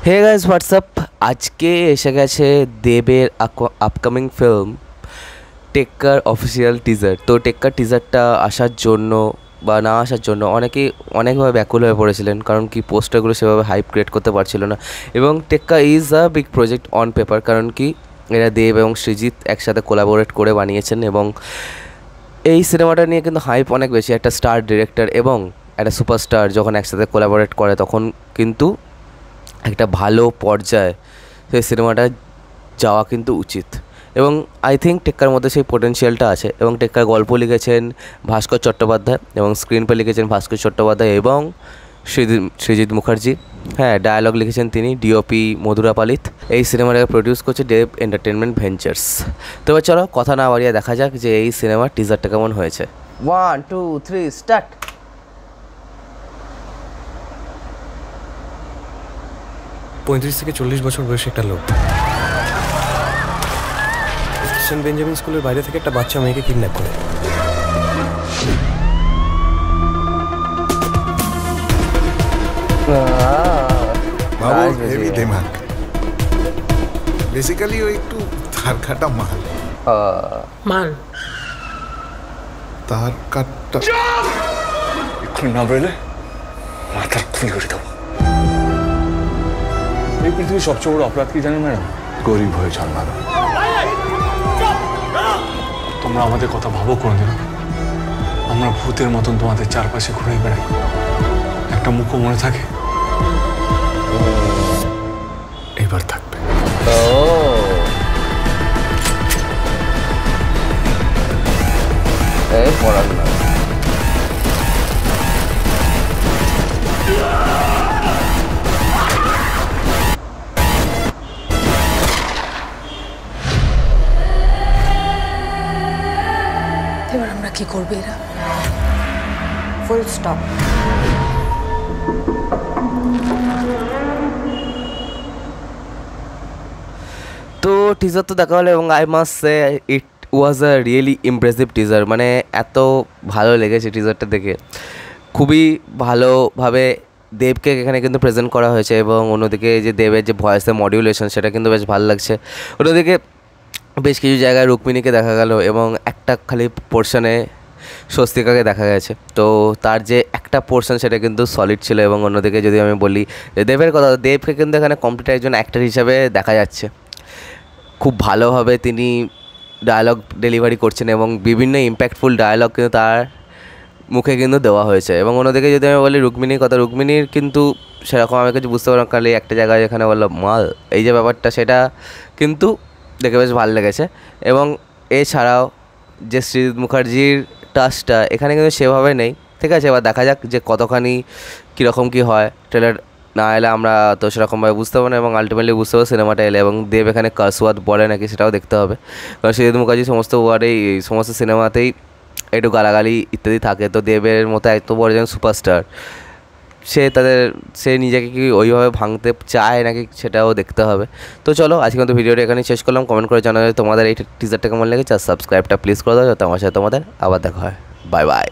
Hey guys WhatsApp, আজকে এসে গেছে দেবের আপকামিং ফিল্ম টেক্কার অফিসিয়াল টিজার। তো টেক্কার টিজারটা আসার জন্য বা না আসার জন্য অনেকেই অনেকভাবে ব্যাকুল হয়ে পড়েছিলেন, কারণ কি পোস্টারগুলো সেভাবে হাইপ ক্রিয়েট করতে পারছিল না। এবং টেক্কা is a big project on paper, কারণ কি এরা দেব এবং সৃজিত একসাথে কোলাবোরেট করে বানিয়েছেন এবং এই সিনেমাটা নিয়ে কিন্তু হাইপ অনেক বেশি। একটা স্টার ডিরেক্টর এবং একটা সুপারস্টার যখন একসাথে কোলাবোরেট করে তখন কিন্তু একটা ভালো পর্যায়ে সেই সিনেমাটা যাওয়া কিন্তু উচিত। এবং আই থিঙ্ক টেক্কার মধ্যে সেই পোটেনশিয়ালটা আছে। এবং টেক্কার গল্প লিখেছেন ভাস্কর চট্টোপাধ্যায় এবং স্ক্রিন প্লে লিখেছেন ভাস্কর চট্টোপাধ্যায় এবং সৃজিত মুখার্জি। হ্যাঁ, ডায়ালগ লিখেছেন তিনি, ডিওপি মধুরা পালিত। এই সিনেমাটাকে প্রডিউস করছে দেব এন্টারটেনমেন্ট ভেঞ্চার্স। তো এবার চলো কথা না বাড়িয়ে দেখা যাক যে এই সিনেমার টিজারটা কেমন হয়েছে। 1 2 3 স্টার্ট। 35 থেকে 40 বছর বয়সী একটা লোক সেন্ট বেঞ্জামিন স্কুলের বাইরে থেকে একটা বাচ্চা মেয়েকে কিডন্যাপ করে। হেভি দিমাগ, বেসিক্যালি ও একটু তার কাটা মাল তার কাটা একটু না বেরোলে মাথা খুলি করে দেবো। এই পৃথিবীর সবচেয়ে বড় অপরাধ কি জানেন ম্যাডাম? গরিব হয়ে জন্মানো। তোমরা আমাদের কথা ভাবো কোনোদিন? আমরা ভূতের মতন তোমাদের চারপাশে ঘুরে বেড়াই, একটা মুখও মনে থাকে। এবার থাকবে। এবার আমরা কি করবো? এরা ফুল স্টপ। তো টিজার তো দেখা হলো এবং I must say it was a really impressive teaser. মানে এত ভালো লেগেছে টিজারটা দেখে। খুবই ভালোভাবে দেবকে এখানে কিন্তু প্রেজেন্ট করা হয়েছে এবং অন্যদিকে যে দেবের যে ভয়েসের মডিউলেশন সেটা কিন্তু বেশ ভালো লাগছে। অন্যদিকে বেশ কিছু জায়গায় রুক্মিণীকে দেখা গেল এবং একটা খালি পোর্শনে স্বস্তিকাকে দেখা গেছে। তো তার যে একটা পোর্শন সেটা কিন্তু সলিড ছিল। এবং অন্যদিকে যদি আমি বলি যে দেবের কথা, দেবকে কিন্তু এখানে কমপ্লিট একজন অ্যাক্টর হিসাবে দেখা যাচ্ছে। খুব ভালোভাবে তিনি ডায়ালগ ডেলিভারি করছেন এবং বিভিন্ন ইম্প্যাক্টফুল ডায়ালগ কিন্তু তার মুখে কিন্তু দেওয়া হয়েছে। এবং অন্যদিকে যদি আমি বলি রুক্মিণীর কথা, রুক্মিণীর কিন্তু সেরকম আমি কিছু বুঝতে পারলাম, খালি একটা জায়গায় যেখানে বললাম মাল, এই যে ব্যাপারটা সেটা কিন্তু দেখে বেশ ভালো লেগেছে। এবং এছাড়াও যে সৃজিত মুখার্জির টাচটা এখানে কিন্তু সেভাবে নেই। ঠিক আছে, এবার দেখা যাক যে কতখানি কীরকম কী হয়। ট্রেলার না এলে আমরা তো সেরকমভাবে বুঝতে পারবো না এবং আলটিমেটলি বুঝতে পারবো সিনেমাটা এলে। এবং দেব এখানে কার্স ওয়ার্ড বলে নাকি সেটাও দেখতে হবে, কারণ সৃজিত মুখার্জি সমস্ত ওয়ার্ডেই সমস্ত সিনেমাতেই একটু গালাগালি ইত্যাদি থাকে। তো দেবের মতো এত বড় একজন সুপারস্টার, সে নিজেকে কি ওইভাবে ভাঙতে চায় নাকি সেটাও দেখতে হবে। তো চলো আজকে কিন্তু ভিডিওটা এখানেই শেষ করলাম। কমেন্ট করে জানাবে তোমাদের এই টিজারটা কেমন লেগেছে আর সাবস্ক্রাইবটা প্লিজ করে দাও যাতে আমার সাথে তোমাদের আবার দেখা হয়। Bye bye.